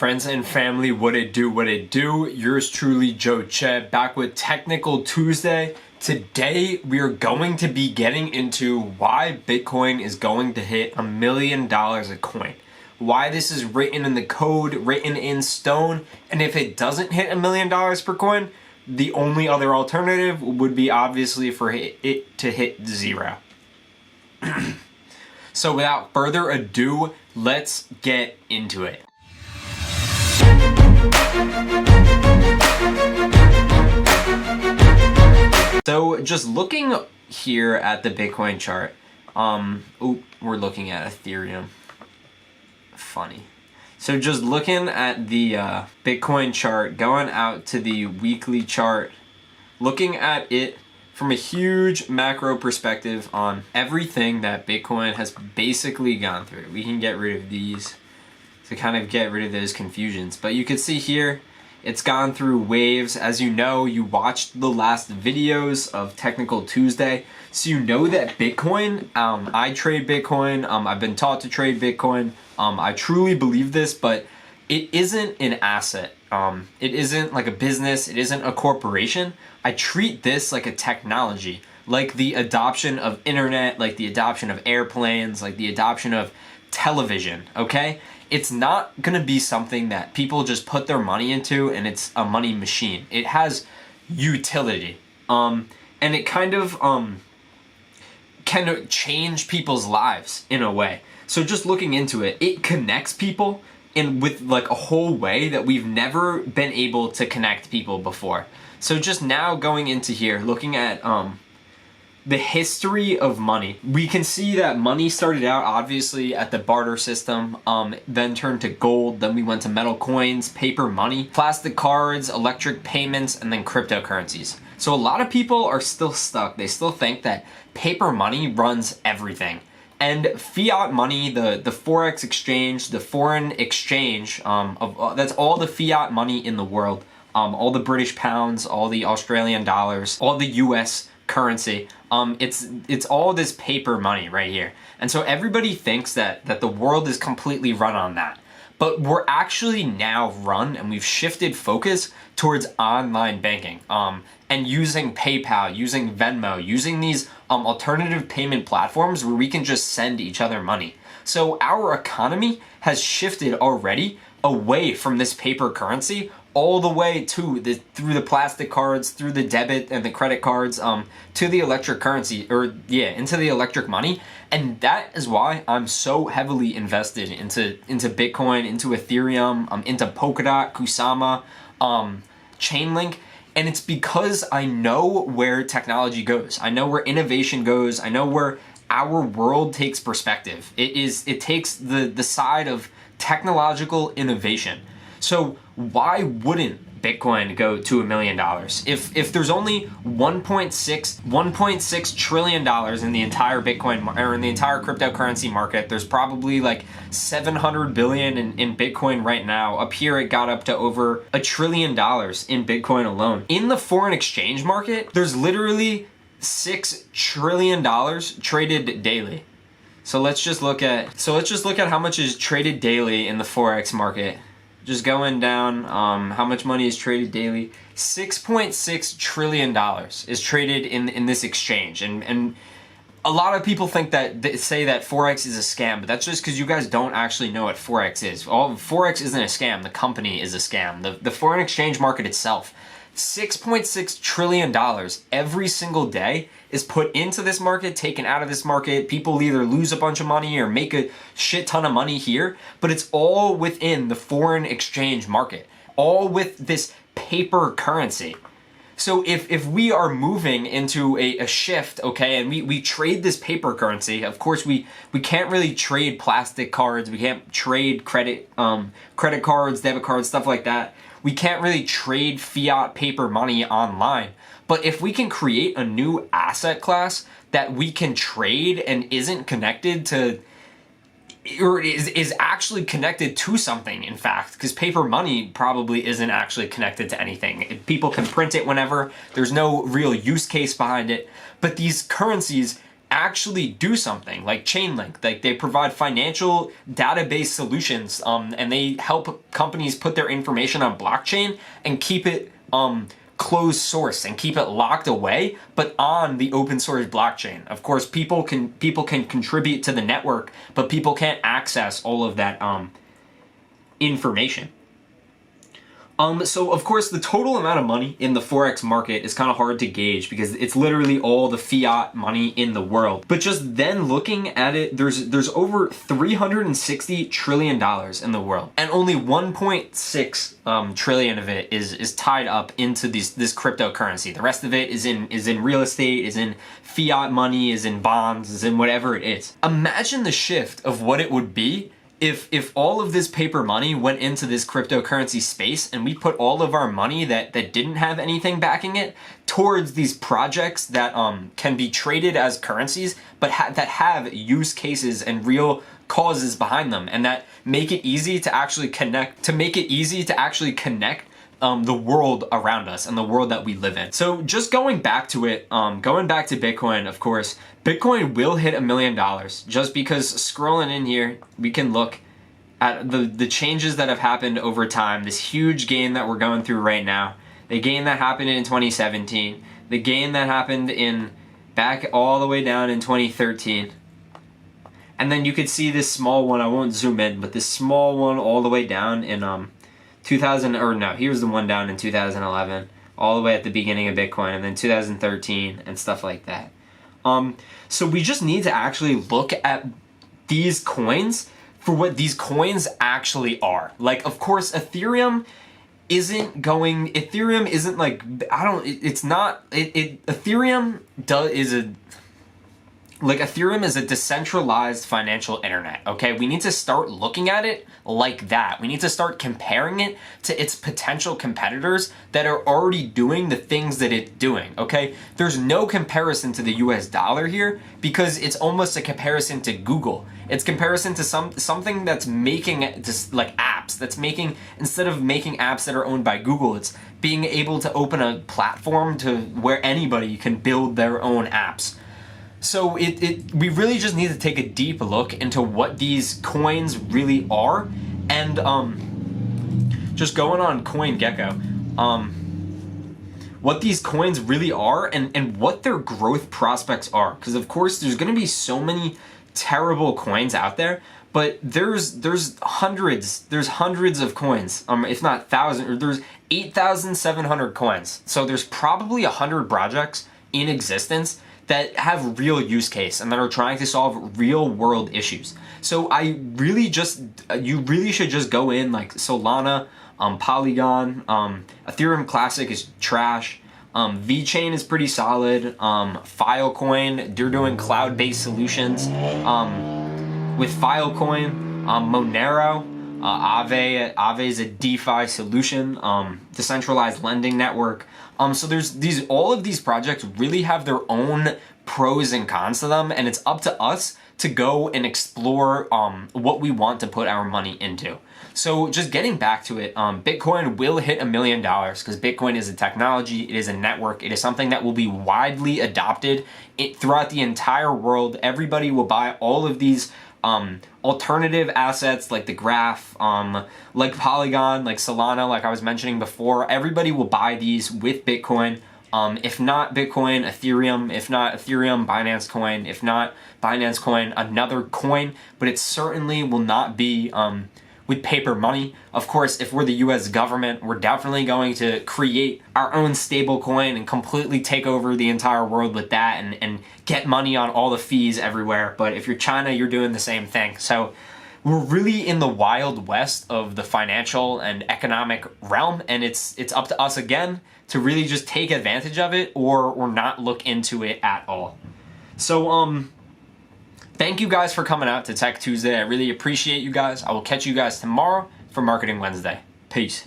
Friends and family, what it do? Yours truly, Joe Chet, back with Technical Tuesday. Today, we are going to be getting into why Bitcoin is going to hit $1 million a coin. Why this is written in the code, written in stone, and if it doesn't hit $1 million per coin, the only other alternative would be obviously for it to hit zero. So without further ado, let's get into it. So just looking here at the Bitcoin chart, we're looking at Ethereum. Funny. So just looking at the Bitcoin chart, going out to the weekly chart, looking at it from a huge macro perspective on everything that Bitcoin has basically gone through. We can get rid of these to kind of get rid of those confusions. But you can see here, it's gone through waves. As you know, you watched the last videos of Technical Tuesday, so you know that Bitcoin, I trade Bitcoin, I've been taught to trade Bitcoin, I truly believe this, but it isn't an asset. It isn't like a business, it isn't a corporation. I treat this like a technology, like the adoption of internet, like the adoption of airplanes, like the adoption of television, okay? It's not gonna be something that people just put their money into and it's a money machine. It has utility. And it kind of can change people's lives in a way. So just looking into it, it connects people in with like a whole way that we've never been able to connect people before. So just now going into here, looking at the history of money, we can see that money started out obviously at the barter system, then turned to gold, then we went to metal coins, paper money, plastic cards, electric payments, and then cryptocurrencies. So a lot of people are still stuck. They still think that paper money runs everything. And fiat money, the forex exchange, the foreign exchange, that's all the fiat money in the world, all the British pounds, all the Australian dollars, all the US currency. It's all this paper money right here. And so everybody thinks that the world is completely run on that. But we're actually now run, and we've shifted focus towards online banking, and using PayPal, using Venmo, using these alternative payment platforms where we can just send each other money. So our economy has shifted already away from this paper currency all the way to through the plastic cards, through the debit and the credit cards, to the electric currency, into the electric money. And that is why I'm so heavily invested into Bitcoin, into Ethereum, into Polkadot, Kusama, Chainlink. And it's because I know where technology goes. I know where innovation goes. I know where our world takes perspective. It takes the side of technological innovation. So why wouldn't Bitcoin go to $1 million? If there's only $1.6 trillion in the entire Bitcoin or in the entire cryptocurrency market, there's probably like 700 billion in Bitcoin right now. Up here, it got up to over $1 trillion in Bitcoin alone. In the foreign exchange market, there's literally $6 trillion traded daily. So let's just look at how much is traded daily in the forex market. Just going down, how much money is traded daily? $6.6 trillion is traded in this exchange. And a lot of people think that, say that Forex is a scam, but that's just because you guys don't actually know what Forex is. Forex isn't a scam, the company is a scam. The foreign exchange market itself, $6.6 trillion every single day is put into this market, taken out of this market. People either lose a bunch of money or make a shit ton of money here, but it's all within the foreign exchange market, all with this paper currency. So if we are moving into a shift, okay, and we trade this paper currency, of course we can't really trade plastic cards, we can't trade credit cards, debit cards, stuff like that. We can't really trade fiat paper money online. But if we can create a new asset class that we can trade and isn't connected to, or is actually connected to something, in fact, because paper money probably isn't actually connected to anything. People can print it whenever, there's no real use case behind it, but these currencies actually do something like Chainlink. Like they provide financial database solutions, and they help companies put their information on blockchain and keep it closed source and keep it locked away, but on the open source blockchain. Of course, people can contribute to the network, but people can't access all of that information. So of course the total amount of money in the Forex market is kind of hard to gauge because it's literally all the fiat money in the world. But just then looking at it, there's over $360 trillion in the world, and only 1.6 trillion of it is tied up into this cryptocurrency. The rest of it is in real estate, is in fiat money, is in bonds, is in whatever it is. Imagine the shift of what it would be if all of this paper money went into this cryptocurrency space and we put all of our money that didn't have anything backing it towards these projects that can be traded as currencies, but that have use cases and real causes behind them, and that make it easy to actually connect, the world around us and the world that we live in. So just going back to it, going back to Bitcoin, of course, Bitcoin will hit $1 million, just because scrolling in here, we can look at the changes that have happened over time, this huge gain that we're going through right now, the gain that happened in 2017, the gain that happened back all the way down in 2013. And then you could see this small one, I won't zoom in, but this small one all the way down in here's the one down in 2011, all the way at the beginning of Bitcoin, and then 2013 and stuff like that. So we just need to actually look at these coins for what these coins actually are. Like, of course, Ethereum isn't Ethereum is a decentralized financial internet, okay? We need to start looking at it like that. We need to start comparing it to its potential competitors that are already doing the things that it's doing, okay? There's no comparison to the US dollar here because it's almost a comparison to Google. It's comparison to something that's making just like apps, that's making, instead of making apps that are owned by Google, it's being able to open a platform to where anybody can build their own apps. So we really just need to take a deep look into what these coins really are, and just going on CoinGecko, what these coins really are and what their growth prospects are. Because of course there's going to be so many terrible coins out there, but there's hundreds of coins, if not thousands, or there's 8,700 coins. So there's probably 100 projects in existence that have real use case and that are trying to solve real world issues. So you really should just go in like Solana, Polygon, Ethereum Classic is trash, VeChain is pretty solid, Filecoin, they're doing cloud-based solutions, with Filecoin, Monero, Aave is a DeFi solution, decentralized lending network. So there's all of these projects really have their own pros and cons to them, and it's up to us to go and explore what we want to put our money into. So just getting back to it, Bitcoin will hit $1 million because Bitcoin is a technology, it is a network, it is something that will be widely adopted throughout the entire world. Everybody will buy all of these alternative assets like the Graph, like Polygon, like Solana, like I was mentioning before. Everybody will buy these with Bitcoin. If not Bitcoin, Ethereum. If not Ethereum, Binance Coin. If not Binance Coin, another coin. But it certainly will not be with paper money. Of course, if we're the US government, we're definitely going to create our own stable coin and completely take over the entire world with that and get money on all the fees everywhere. But if you're China, you're doing the same thing. So we're really in the wild west of the financial and economic realm, and it's up to us again to really just take advantage of it or not look into it at all. So thank you guys for coming out to Tech Tuesday. I really appreciate you guys. I will catch you guys tomorrow for Marketing Wednesday. Peace.